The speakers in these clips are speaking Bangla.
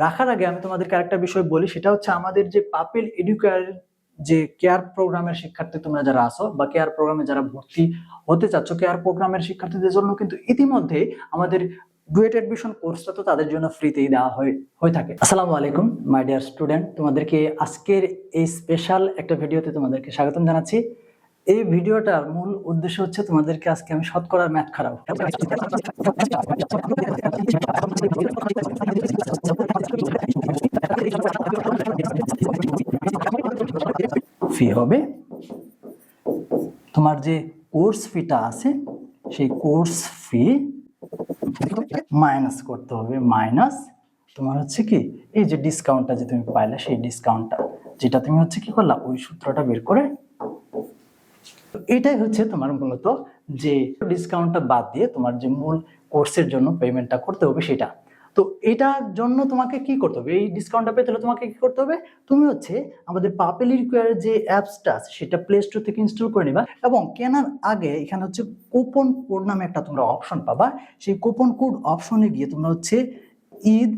রাখার আগে আমি তোমাদেরকে আরেকটা বিষয় বলি, সেটা হচ্ছে আমাদের যে পাপেল এডুকেয়ার যে কেয়ার প্রোগ্রামের শিক্ষার্থী তোমরা যারা আছো বা কেয়ার প্রোগ্রামে যারা ভর্তি হতে চাচ্ছ, কেয়ার প্রোগ্রামের শিক্ষার্থীদের জন্য কিন্তু ইতিমধ্যে আমাদের ডুয়েট অ্যাডমিশন কোর্সটা তো তাদের জন্য ফ্রিতেই দেওয়া হয়ে থাকে। আসসালামু আলাইকুম মাই ডিয়ার স্টুডেন্ট, তোমাদেরকে আজকের এই স্পেশাল একটা ভিডিওতে তোমাদেরকে স্বাগতম জানাচ্ছি। এই ভিডিওটার মূল উদ্দেশ্য হচ্ছে তোমাদেরকে আজকে আমি শতকরার ম্যাথ খারাপ ফি হবে, তোমার যে কোর্স ফিটা আছে সেই কোর্স ফি মাইনাস করতে হবে, মাইনাস তোমার হচ্ছে কি এই যে ডিসকাউন্টটা যে তুমি পাইলে সেই ডিসকাউন্টটা, যেটা তুমি হচ্ছে কি করলা ওই সূত্রটা বের করে, এটাই হচ্ছে তোমার মূলত যে ডিসকাউন্টটা বাদ দিয়ে তোমার যে মূল কোর্সের জন্য পেমেন্টটা করতে হবে সেটা। তো এটার জন্য তোমাকে কি করতে হবে, এই ডিসকাউন্টটা পেতে হলে তোমাকে কি করতে হবে, তুমি হচ্ছে আমাদের পাপেল এডুকেয়ার যে অ্যাপসটা আছে সেটা প্লে স্টোর থেকে ইনস্টল করে নিবা এবং কেনার আগে এখানে হচ্ছে কুপন কোড নামে একটা তোমরা অপশন পাবা। সেই কুপন কোড অপশনে গিয়ে তোমরা হচ্ছে ঈদ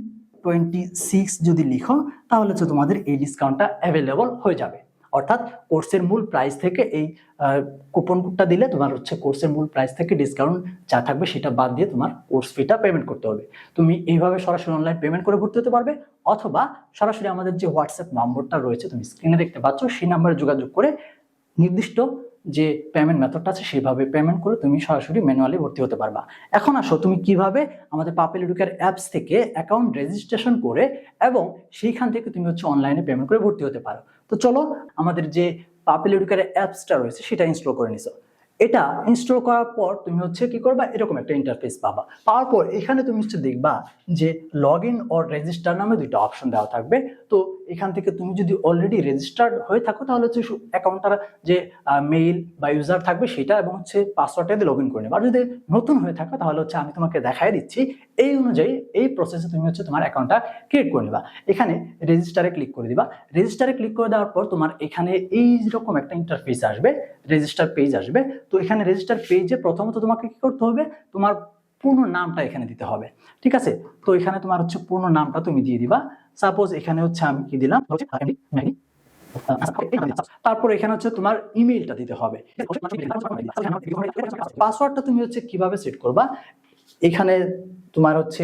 26 যদি লিখো তাহলে হচ্ছে তোমাদের এই ডিসকাউন্টটা অ্যাভেলেবল হয়ে যাবে। অর্থাৎ কোর্সের মূল প্রাইস থেকে এই কুপন কোডটা দিলে তোমার হচ্ছে কোর্সের মূল প্রাইস থেকে ডিসকাউন্ট যা থাকবে সেটা বাদ দিয়ে তোমার কোর্স ফিটা পেমেন্ট করতে হবে। তুমি এইভাবে সরাসরি অনলাইন পেমেন্ট করে ভর্তি হতে পারবে, অথবা সরাসরি আমাদের যে হোয়াটসঅ্যাপ নম্বরটা রয়েছে তুমি স্ক্রিনে দেখতে পাচ্ছ সেই নাম্বারে যোগাযোগ করে নির্দিষ্ট যে পেমেন্ট মেথডটা আছে সেভাবে পেমেন্ট করে তুমি সরাসরি ম্যানুয়ালি ভর্তি হতে পারবা। এখন আসো তুমি কিভাবে আমাদের পাপেল এডুকেয়ার অ্যাপস থেকে অ্যাকাউন্ট রেজিস্ট্রেশন করে এবং সেইখান থেকে তুমি হচ্ছে অনলাইনে পেমেন্ট করে ভর্তি হতে পারো। তো চলো আমাদের যে পাপেল এডুকেয়ার অ্যাপসটা রয়েছে সেটা ইনস্টল করে নিছো। এটা ইনস্টল করার পর তুমি হচ্ছে কি করবা, এরকম একটা ইন্টারফেস পাবা। পাওয়ার পর এখানে তুমি হচ্ছে দেখবা যে লগ ইন অর রেজিস্টার নামে দুইটা অপশন দেওয়া থাকবে। তো এখান থেকে তুমি যদি অলরেডি রেজিস্টার্ড হয়ে থাকো তাহলে হচ্ছে অ্যাকাউন্টটার যে মেইল বা ইউজার থাকবে সেটা এবং হচ্ছে পাসওয়ার্ডটা দিয়ে লগ ইন করে নেবে। আর যদি নতুন হয়ে থাকো তাহলে হচ্ছে আমি তোমাকে দেখাই দিচ্ছি এই অনুযায়ী এই প্রসেসে তুমি হচ্ছে তোমার অ্যাকাউন্টটা ক্রিয়েট করে নিবা। এখানে রেজিস্টারে ক্লিক করে দিবা। রেজিস্টারে ক্লিক করে দেওয়ার পর তোমার এখানে এই রকম একটা ইন্টারফেস আসবে, রেজিস্টার পেজ আসবে। তো এখানে রেজিস্টার পেজে প্রথমত তোমাকে কি করতে হবে, তোমার পূর্ণ নামটা এখানে দিতে হবে, ঠিক আছে? তো এখানে তোমার হচ্ছে পূর্ণ নামটা তুমি দিয়ে দিবা। সাপোজ এখানে হচ্ছে আমি কি দিলাম, তারপর এখানে হচ্ছে তোমার ইমেইলটা দিতে হবে। পাসওয়ার্ডটা তুমি হচ্ছে কিভাবে সেট করবা, এখানে তোমার হচ্ছে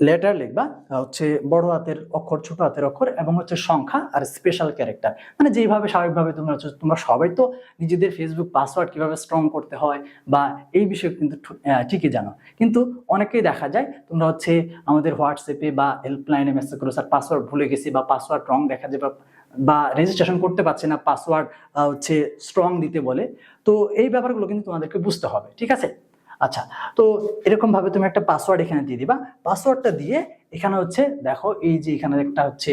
লেটার লিখবা, হচ্ছে বড় হাতের অক্ষর, ছোট হাতের অক্ষর এবং হচ্ছে সংখ্যা আর স্পেশাল ক্যারেক্টার, মানে যেভাবে স্বাভাবিকভাবে তোমরা হচ্ছে তোমরা সবাই তো নিজেদের ফেসবুক পাসওয়ার্ড কিভাবে স্ট্রং করতে হয় বা এই বিষয়ে কিন্তু ঠিকই জানো। কিন্তু অনেকেই দেখা যায় তোমরা হচ্ছে আমাদের হোয়াটসঅ্যাপে বা হেল্পলাইনে মেসেজ করো স্যার পাসওয়ার্ড ভুলে গেছি বা পাসওয়ার্ড রং দেখা যায় বা রেজিস্ট্রেশন করতে পারছে না, পাসওয়ার্ড হচ্ছে স্ট্রং দিতে বলে। তো এই ব্যাপারগুলো কিন্তু তোমাদেরকে বুঝতে হবে, ঠিক আছে? আচ্ছা, তো এরকম ভাবে তুমি একটা পাসওয়ার্ড এখানে দিয়ে দিবা। পাসওয়ার্ডটা দিয়ে এখানে হচ্ছে দেখো এই যে এখানে একটা হচ্ছে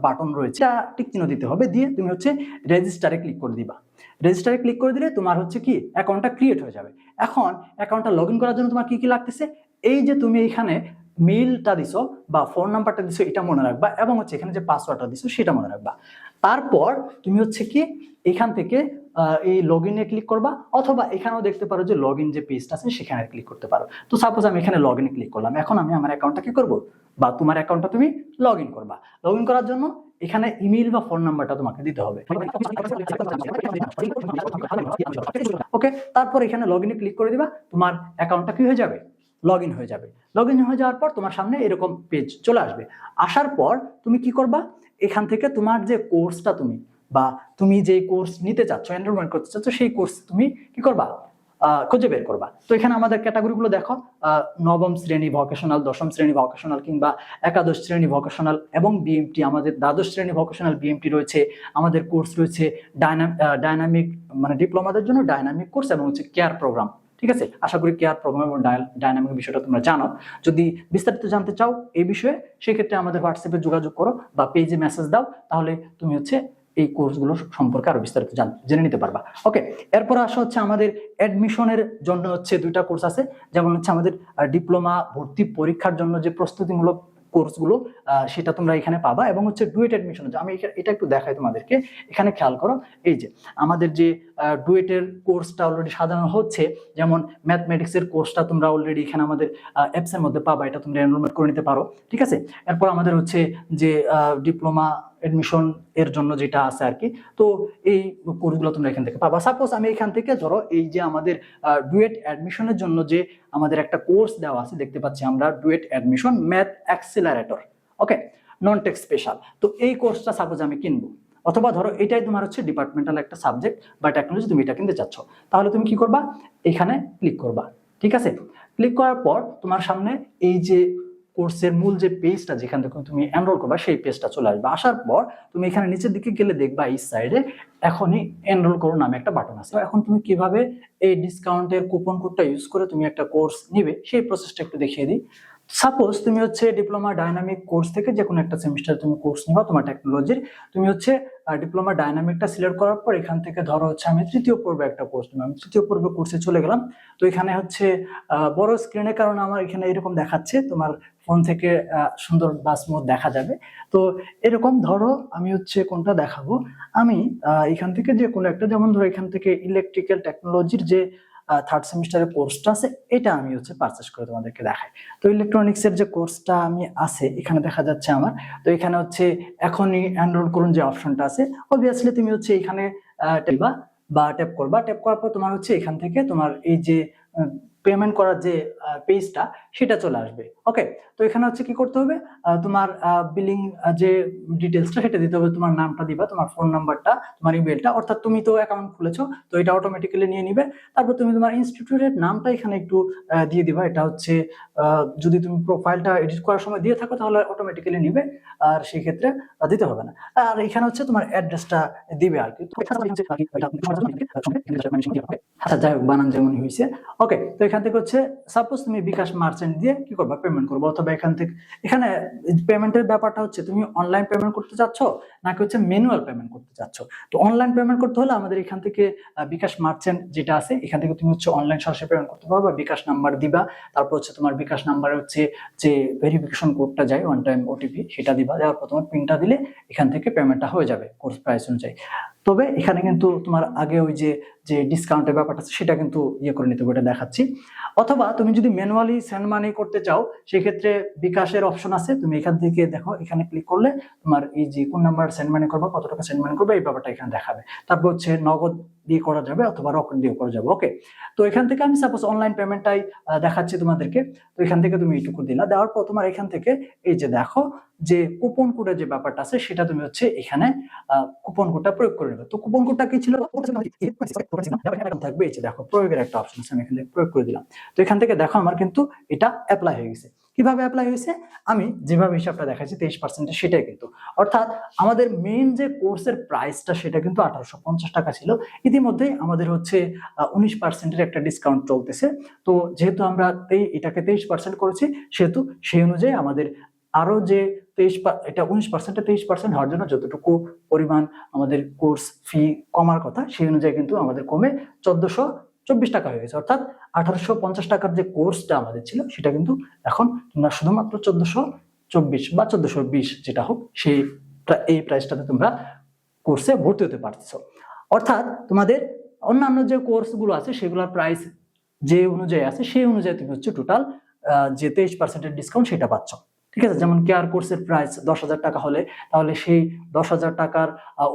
বাটন রয়েছে, টিক চিহ্ন দিতে হবে, দিয়ে তুমি হচ্ছে রেজিস্টারে ক্লিক করে দিবা। রেজিস্টারে ক্লিক করে দিলে তোমার হচ্ছে কি অ্যাকাউন্টটা ক্রিয়েট হয়ে যাবে। এখন অ্যাকাউন্টটা লগ ইন করার জন্য তোমার কি কি লাগতেছে, এই যে তুমি এখানে মেইলটা দিছো বা ফোন নাম্বারটা দিছো এটা মনে রাখবা এবং হচ্ছে এখানে যে পাসওয়ার্ডটা দিছো সেটা মনে রাখবা। তারপর তুমি হচ্ছে কি এখান থেকে এই লগ ইনে ক্লিক করবা, অথবা এখানেও দেখতে পারো যে লগ ইন যে পেজটা আছে সেখানে ক্লিক করতে পারো। তো সাপোজ আমি এখানে লগ ইনে ক্লিক করলাম, এখন আমি আমার অ্যাকাউন্টটা কি করবো বা তোমার অ্যাকাউন্টটা তুমি লগ ইন করবা। লগ ইন করার জন্য এখানে ইমেইল বা ফোন নাম্বারটা তোমাকে দিতে হবে, ওকে? তারপর এখানে লগ ইনে ক্লিক করে দিবা, তোমার অ্যাকাউন্টটা কি হয়ে যাবে, লগ ইন হয়ে যাবে। লগ ইন হয়ে যাওয়ার পর তোমার সামনে এরকম পেজ চলে আসবে। আসার পর তুমি কি করবা, এখান থেকে তোমার যে কোর্সটা তুমি যে কোর্স নিতে চাচ্ছ, এনরোলমেন্ট করতে চাচ্ছ, সেই কোর্স তুমি কি করবা, খুঁজে বের করবা। তো এখানে আমাদের ক্যাটাগরিগুলো দেখো, নবম শ্রেণী ভোকেশনাল, দশম শ্রেণী ভোকেশনাল কিংবা একাদশ শ্রেণী ভোকেশনাল এবং বিএমটি, আমাদের দ্বাদশ শ্রেণী ভোকেশনাল বিএমটি রয়েছে। আমাদের কোর্স রয়েছে ডাইনামিক মানে ডিপ্লোমাদের জন্য ডাইনামিক কোর্স এবং হচ্ছে কেয়ার প্রোগ্রাম, ঠিক আছে? আশা করি কেয়ার প্রোগ্রাম এবং ডাইনামিক বিষয়টা তোমরা জানো। যদি বিস্তারিত জানতে চাও এই বিষয়ে সেক্ষেত্রে আমাদের হোয়াটসঅ্যাপে যোগাযোগ করো বা পেজে মেসেজ দাও, তাহলে তুমি হচ্ছে এই কোর্সগুলো সম্পর্কে আরো বিস্তারিত জেনে নিতে পারবা। ওকে, এরপর আসা হচ্ছে আমাদের অ্যাডমিশনের জন্য হচ্ছে দুইটা কোর্স আছে, যেমন হচ্ছে আমাদের ডিপ্লোমা ভর্তি পরীক্ষার জন্য যে প্রস্তুতিমূলক কোর্সগুলো সেটা তোমরা এখানে পাবা। এবং হচ্ছে ডুয়েট অ্যাডমিশন, আমি এটা একটু দেখাই তোমাদেরকে, এখানে খেয়াল করো। এই যে আমাদের যে ডুয়েটের কোর্সটা অলরেডি সাজানো হচ্ছে, যেমন ম্যাথমেটিক্সের কোর্সটা তোমরা অলরেডি এখানে আমাদের অ্যাপসের মধ্যে পাবা, এটা তোমরা এনরোলমেন্ট করে নিতে পারো, ঠিক আছে। এরপর আমাদের হচ্ছে যে ডিপ্লোমা এডমিশন এর জন্য যেটা আছে আর কি, তো এই কোর্সগুলো তোমরা এখান থেকে পাবা। সাপোজ আমি এখান থেকে ধরো এই যে আমাদের ডুয়েট অ্যাডমিশনের জন্য যে আমাদের একটা কোর্স দেওয়া আছে, দেখতে পাচ্ছি আমরা ডুয়েট অ্যাডমিশন ম্যাথ অ্যাক্সিলারেটর, ওকে, নন টেক স্পেশাল। তো এই কোর্সটা সাপোজ আমি কিনবো, অথবা ধরো এটাই তোমার হচ্ছে ডিপার্টমেন্টাল একটা সাবজেক্ট বা টেকনোলজি, তুমি এটা কিনতে চাচ্ছ, তাহলে তুমি কি করবা, এখানে ক্লিক করবা, ঠিক আছে। ক্লিক করার পর তোমার সামনে এই যে কোর্সের মূল যে পেজটা যেখান থেকে তুমি এনরোল করবা সেই পেজটা চলে আসবে। আসার পর তুমি এখানে নিচের দিকে গেলে দেখবা এই সাইডে এখনই এনরোল করো নামে একটা বাটন আছে। এখন তুমি কিভাবে এই ডিসকাউন্টের কুপন কোডটা ইউজ করে তুমি একটা কোর্স নিবে সেই প্রসেসটা একটু দেখিয়ে দিই। সাপোজ তুমি হচ্ছে ডিপ্লোমা ডাইনামিক কোর্স থেকে যে কোনো একটা সেমিস্টার তুমি কোর্স নিবা তোমার টেকনোলজির, তুমি হচ্ছে ডিপ্লোমা ডাইনামিকটা সিলেক্ট করার পর এখান থেকে ধরো হচ্ছে আমি তৃতীয় পর্বে একটা কোর্স নিলাম, আমি তৃতীয় পর্বে কোর্সে চলে গেলাম। তো এখানে হচ্ছে বড় স্ক্রিনের কারণে আমার এখানে এরকম দেখাচ্ছে, তোমার ফোন থেকে সুন্দর বা স্মুথ দেখা যাবে। তো এরকম ধরো আমি হচ্ছে কোনটা দেখাবো, আমি এখান থেকে যে কোনো একটা, যেমন ধরো এখান থেকে ইলেকট্রিক্যাল টেকনোলজির যে থার্ড সেমিস্টারের কোর্সটা আছে এটা আমি হচ্ছে পারচেস করে তোমাদেরকে দেখাই। তো ইলেকট্রনিক্স এর যে কোর্সটা আমি আছে এখানে দেখা যাচ্ছে আমার, তো এখানে হচ্ছে এখনই এনরোল করুন যে অপশনটা আছে, অবভিয়াসলি তুমি হচ্ছে এখানে ট্যাপ করবা, ট্যাপ করার পর তোমার হচ্ছে এখান থেকে তোমার এই যে পেমেন্ট করার যে পেজটা সেটা চলে আসবে, ওকে। তো এখানে হচ্ছে কি করতে হবে, তোমার বিলিং যে ডিটেলসটা সেটা দিতে হবে, তোমার নামটা দিবা, তোমার ফোন নাম্বারটা, তোমার ইমেলটা, অর্থাৎ তুমি তো অ্যাকাউন্ট খুলেছো তো এটা অটোমেটিক্যালি নিয়ে নিবে। তারপর তুমি তোমার ইনস্টিটিউটের নামটা এখানে একটু দিয়ে দিবা, এটা হচ্ছে যদি তুমি প্রোফাইলটা এডিট করার সময় দিয়ে থাকো তাহলে অটোমেটিক্যালি নিবে, আর সেই ক্ষেত্রে দিতে হবে না। আর এখানে হচ্ছে তোমার অ্যাড্রেসটা দিবে আর কি। আচ্ছা যাই হোক, বানান যেমন হয়েছে, ওকে। তো এখান থেকে হচ্ছে সাপোজ তুমি বিকাশ মার্চেন্ট দিয়ে কি করবা, পেমেন্ট করবো, অথবা এখান থেকে এখানে পেমেন্টের ব্যাপারটা হচ্ছে তুমি অনলাইন পেমেন্ট করতে চাচ্ছ নাকি হচ্ছে ম্যানুয়াল পেমেন্ট করতে চাচ্ছ। তো অনলাইন পেমেন্ট করতে হলে আমাদের এখান থেকে বিকাশ মার্চেন্ট যেটা আছে এখান থেকে তুমি হচ্ছে অনলাইন সরাসরি পেমেন্ট করতে পারবা, বিকাশ নাম্বার দিবা, তারপর হচ্ছে তোমার বিকাশ নাম্বারে হচ্ছে যে ভেরিফিকেশন কোডটা যায় ওয়ান টাইম ওটিপি সেটা দিবা, দেওয়ার পর তোমার পিনটা দিলে এখান থেকে পেমেন্টটা হয়ে যাবে কোর্স প্রাইস অনুযায়ী। তবে এখানে কিন্তু তোমার আগে ওই যে যে ডিসকাউন্টের ব্যাপারটা আছে সেটা কিন্তু ইয়ে করে নিতে হবে, এটা দেখাচ্ছি। অথবা তুমি যদি ম্যানুয়ালি সেন্ড মানি করতে চাও সেক্ষেত্রে বিকাশের অপশন আছে, তুমি এখান থেকে দেখো, এখানে ক্লিক করলে তোমার এই যে কোন নাম্বার সেন্ড মানি করবা, কত টাকা সেন্ড মানি করবে এই ব্যাপারটা এখানে দেখাবে। তারপর হচ্ছে নগদ দিয়ে করা যাবে অথবা রকেট দিয়ে করা যাবে, ওকে। তো এখান থেকে আমি সাপোজ অনলাইন পেমেন্টটাই দেখাচ্ছি তোমাদেরকে। তো এখান থেকে তুমি এইটুকু দিলা, দেওয়ার পর তোমার এখান থেকে এই যে দেখো যে কুপন কোডের যে ব্যাপারটা আছে সেটা তুমি হচ্ছে এখানে কুপন কোডটা প্রয়োগ করে নেবে। তো কুপন কোডটা কি ছিল থাকবে, এই যে দেখো প্রয়োগের একটা অপশন আছে, আমি এখান থেকে প্রয়োগ করে দিলাম। তো এখান থেকে দেখো আমার কিন্তু এটা অ্যাপ্লাই হয়ে গেছে। কিভাবে অ্যাপ্লাই হয়েছে, আমি যেভাবে হিসাবটা দেখাচ্ছি 23% সেটাই কিন্তু, অর্থাৎ আমাদের মেইন যে কোর্সের প্রাইসটা সেটা কিন্তু 1850 টাকা ছিল, ইতিমধ্যেই আমাদের হচ্ছে 19% একটা ডিসকাউন্ট চলতেছে। তো যেহেতু আমরা এটাকে 23% করেছি সেহেতু সেই অনুযায়ী আমাদের আরো যে 19% 23% হওয়ার জন্য যতটুকু পরিমাণ আমাদের কোর্স ফি কমার কথা সেই অনুযায়ী কিন্তু আমাদের কমে 1424 টাকা হয়ে গেছে, অর্থাৎ 1850 টাকার যে কোর্সটা আমাদের ছিল সেটা কিন্তু এখন তোমরা শুধুমাত্র 1424 বা 1420 যেটা হোক সেই এই প্রাইসটাতে তোমরা কোর্সে ভর্তি হতে পারছো। অর্থাৎ তোমাদের অন্যান্য যে কোর্সগুলো আছে সেগুলোর প্রাইস যে অনুযায়ী আছে সেই অনুযায়ী তুমি হচ্ছে টোটাল যে 23% ডিসকাউন্ট সেটা পাচ্ছ, ঠিক আছে। যেমন কেয়ার কোর্সের প্রাইস 10,000 টাকা হলে তাহলে সেই 10,000 টাকার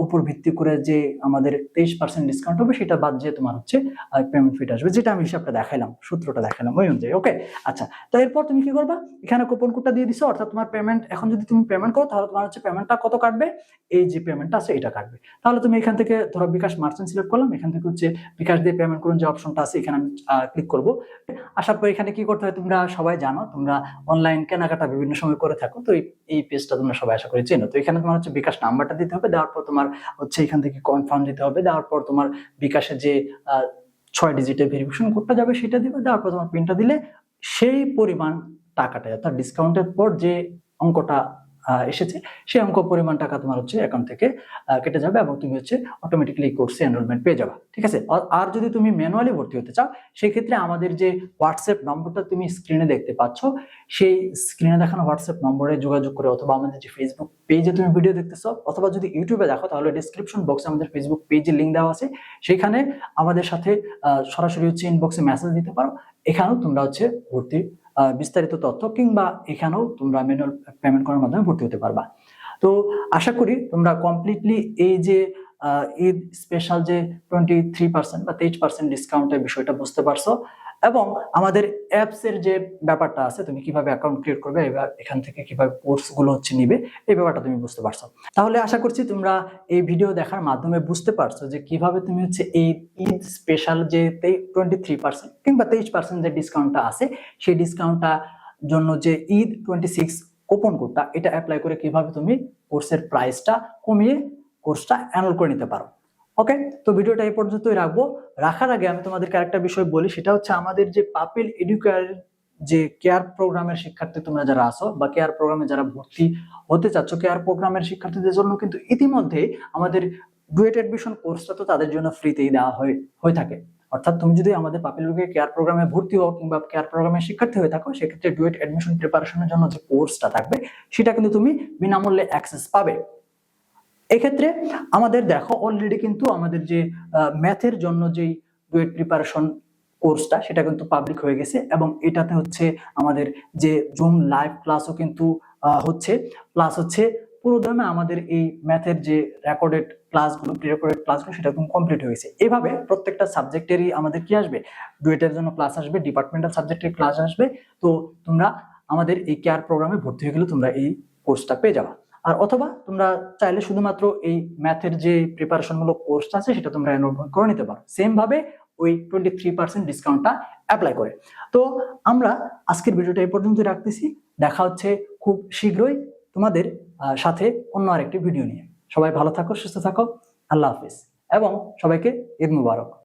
উপর ভিত্তি করে যে আমাদের 23% ডিসকাউন্ট হবে সেটা বাদ দিয়ে তোমার হচ্ছে পেমেন্ট ফিটা আসবে, যেটা আমি হিসাবটা দেখাইলাম, সূত্রটা দেখাইলাম ওই অনুযায়ী, ওকে। আচ্ছা, তো এরপর তুমি কি করবা, এখানে কুপন কোডটা দিয়ে দিছো, অর্থাৎ তোমার পেমেন্ট এখন যদি তুমি পেমেন্ট করো তাহলে তোমার হচ্ছে পেমেন্টটা কত কাটবে, এই যে পেমেন্টটা আছে এটা কাটবে। তাহলে তুমি এখান থেকে ধরো বিকাশ মার্চেন্ট সিলেক্ট করলাম, এখান থেকে হচ্ছে বিকাশ দিয়ে পেমেন্ট করুন যে অপশনটা আছে এখানে আমি ক্লিক করবো। আসার পর এখানে কি করতে হয় তোমরা সবাই জানো, তোমরা অনলাইন কেনাকাটা বিভিন্ন সময় করে থাকো, তো এই পেজটা তোমরা সবাই আশা করি চেনো। তো এখানে তোমার হচ্ছে বিকাশ নাম্বারটা দিতে হবে, দেওয়ার পর তোমার হচ্ছে এখান থেকে কনফার্ম দিতে হবে, দেওয়ার পর তোমার বিকাশের যে 6 ডিজিটের ভেরিফিকেশন কোডটা যাবে সেটা দিবে, দেওয়ার পর তোমার পিনটা দিলে সেই পরিমাণ টাকাটা অর্থাৎ ডিসকাউন্টের পর যে অঙ্কটা এসেছে, সেই অঙ্ক পরিমাণ টাকা তোমার হচ্ছে অ্যাকাউন্ট থেকে কেটে যাবে এবং তুমি হচ্ছে অটোমেটিক্যালি কোর্সে এনরোলমেন্ট পেয়ে যাবে। ঠিক আছে। আর যদি তুমি ম্যানুয়ালি ভর্তি হতে চাও, সেক্ষেত্রে আমাদের যে হোয়াটসঅ্যাপ নম্বরটা তুমি স্ক্রিনে দেখতে পাচ্ছ, সেই স্ক্রিনে দেখানো হোয়াটসঅ্যাপ নম্বরে যোগাযোগ করে, অথবা আমাদের যে ফেসবুক পেজে তুমি ভিডিও দেখতেছো, অথবা যদি ইউটিউবে দেখো তাহলে ডিসক্রিপশন বক্সে আমাদের ফেসবুক পেজের লিঙ্ক দেওয়া আছে, সেখানে আমাদের সাথে সরাসরি হচ্ছে ইনবক্সে মেসেজ দিতে পারো। এখানেও তোমরা হচ্ছে ভর্তি বিস্তারিত তথ্য কিংবা এখানেও তোমরা ম্যানুয়াল পেমেন্ট করার মাধ্যমে ভর্তি হতে পারবা। তো আশা করি তোমরা কমপ্লিটলি এই যে ঈদ স্পেশাল যে 23% বা 23% ডিসকাউন্টের বিষয়টা বুঝতে পারছো, এবং আমাদের অ্যাপস এর যে ব্যাপারটা আছে, তুমি কিভাবে অ্যাকাউন্ট ক্রিয়েট করবে, এবার এখান থেকে কিভাবে কোর্স গুলো হচ্ছে নিবে, এই ব্যাপারটা তুমি বুঝতে পারছো। তাহলে আশা করছি তোমরা এই ভিডিও দেখার মাধ্যমে বুঝতে পারছো যে কিভাবে তুমি হচ্ছে এই ঈদ স্পেশাল যে 23% কিংবা 23% যে ডিসকাউন্টটা আছে, সেই ডিসকাউন্টটা জন্য যে ঈদ 26 কুপন কোডটা, এটা অ্যাপ্লাই করে কিভাবে তুমি কোর্সের প্রাইসটা কমিয়ে কোর্সটা এনরোল করে নিতে পারো। ওকে, তো ভিডিওটা এই পর্যন্তই রাখবো। রাখার আগে আমি তোমাদেরকে আরেকটা বিষয় বলি, সেটা হচ্ছে আমাদের যে পাপিল এডুকেয়ার যে কেয়ার প্রোগ্রামের শিক্ষার্থী তোমরা যারা আছো, বা কেয়ার প্রোগ্রামে যারা ভর্তি হতে চাচ্ছ, কেয়ার প্রোগ্রামের শিক্ষার্থীদের জন্য কিন্তু ইতিমধ্যে আমাদের ডুয়েট অ্যাডমিশন কোর্সটা তো তাদের জন্য ফ্রিতেই দেওয়া হয়ে থাকে। অর্থাৎ তুমি যদি আমাদের পাপিল এডুকেয়ার কেয়ার প্রোগ্রামে ভর্তি হও কিংবা কেয়ার প্রোগ্রামের শিক্ষার্থী হয়ে থাকো, সেক্ষেত্রে ডুয়েট অ্যাডমিশন প্রিপারেশনের জন্য যে কোর্সটা থাকবে, সেটা কিন্তু তুমি বিনামূল্যে অ্যাক্সেস পাবে। এক্ষেত্রে আমাদের দেখো অলরেডি কিন্তু আমাদের যে ম্যাথের জন্য যেই ডুয়েট প্রিপারেশন কোর্সটা, সেটা কিন্তু পাবলিক হয়ে গেছে, এবং এটাতে হচ্ছে আমাদের যে জুম লাইভ ক্লাসও কিন্তু হচ্ছে, প্লাস হচ্ছে পুরো দামে আমাদের এই ম্যাথের যে রেকর্ডেড ক্লাসগুলো, প্রি রেকর্ডেড ক্লাসগুলো, সেটা কিন্তু কমপ্লিট হয়ে গেছে। এভাবে প্রত্যেকটা সাবজেক্টেরই আমাদের কি আসবে, ডুয়েটের জন্য ক্লাস আসবে, ডিপার্টমেন্টাল সাবজেক্টের ক্লাস আসবে। তো তোমরা আমাদের এই কেয়ার প্রোগ্রামে ভর্তি হয়ে গেলে তোমরা এই কোর্সটা পেয়ে যাবা। আর অথবা তোমরা চাইলে শুধুমাত্র এই ম্যাথের যে প্রিপারেশন মূলক কোর্সটা আছে, সেটা তোমরা এনরোল করে নিতে পারো সেম ভাবে ওই 23% ডিসকাউন্টটা অ্যাপ্লাই করে। তো আমরা আজকের ভিডিওটা এই পর্যন্তই রাখতেছি। দেখা হচ্ছে খুব শীঘ্রই তোমাদের সাথে অন্য আরেকটি ভিডিও নিয়ে। সবাই ভালো থাকো, সুস্থ থাকো, আল্লাহ হাফিজ, এবং সবাইকে ঈদ মুবারক।